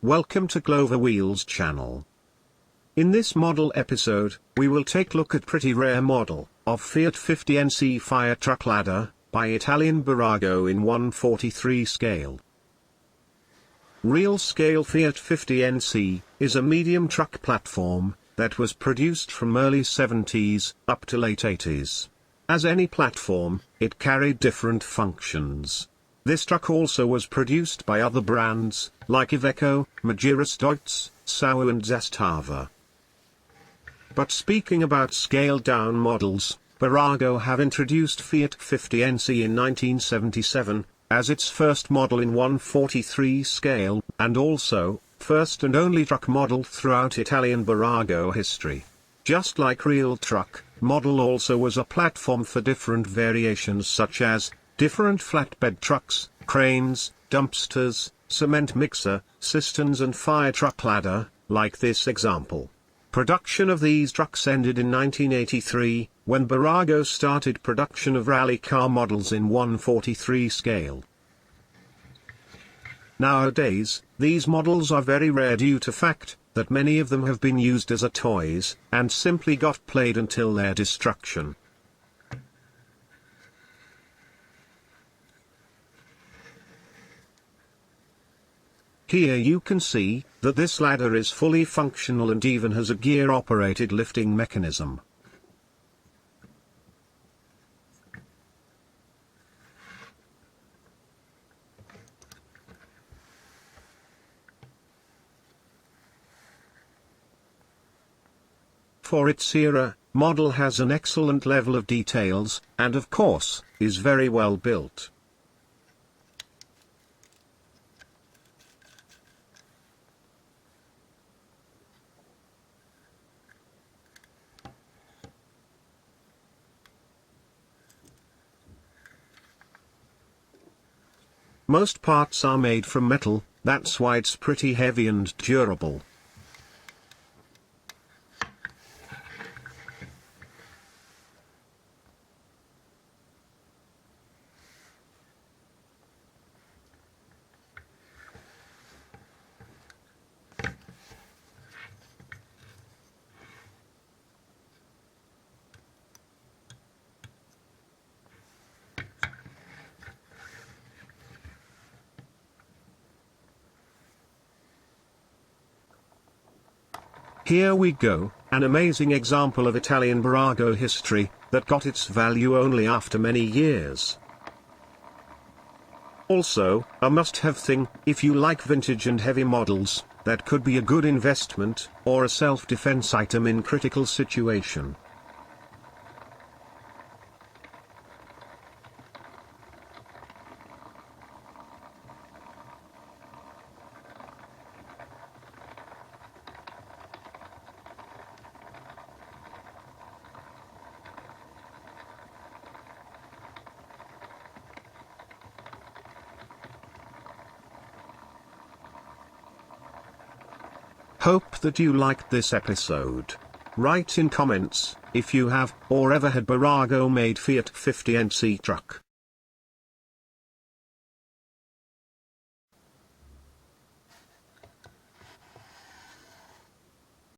Welcome to Clover Wheels channel. In this model episode, we will take a look at pretty rare model of Fiat 50NC fire truck ladder by Italian Bburago in 1/43 scale. Real scale Fiat 50NC is a medium truck platform that was produced from early 70s up to late 80s. As any platform, it carried different functions. This truck also was produced by other brands, like Iveco, Majiris Deutz, Sau and Zastava. But speaking about scaled-down models, Bburago have introduced Fiat 50NC in 1977, as its first model in 1/43 scale, and also, first and only truck model throughout Italian Bburago history. Just like real truck, model also was a platform for different variations such as different flatbed trucks, cranes, dumpsters, cement mixer, cisterns and fire truck ladder, like this example. Production of these trucks ended in 1983, when Bburago started production of rally car models in 1/43 scale. Nowadays, these models are very rare due to fact that many of them have been used as a toys, and simply got played until their destruction. Here you can see that this ladder is fully functional and even has a gear-operated lifting mechanism. For its era, model has an excellent level of details, and of course, is very well built. Most parts are made from metal, that's why it's pretty heavy and durable. Here we go, an amazing example of Italian Bburago history, that got its value only after many years. Also, a must-have thing, if you like vintage and heavy models, that could be a good investment, or a self-defense item in critical situation. Hope that you liked this episode. Write in comments if you have or ever had Bburago made Fiat 50NC truck.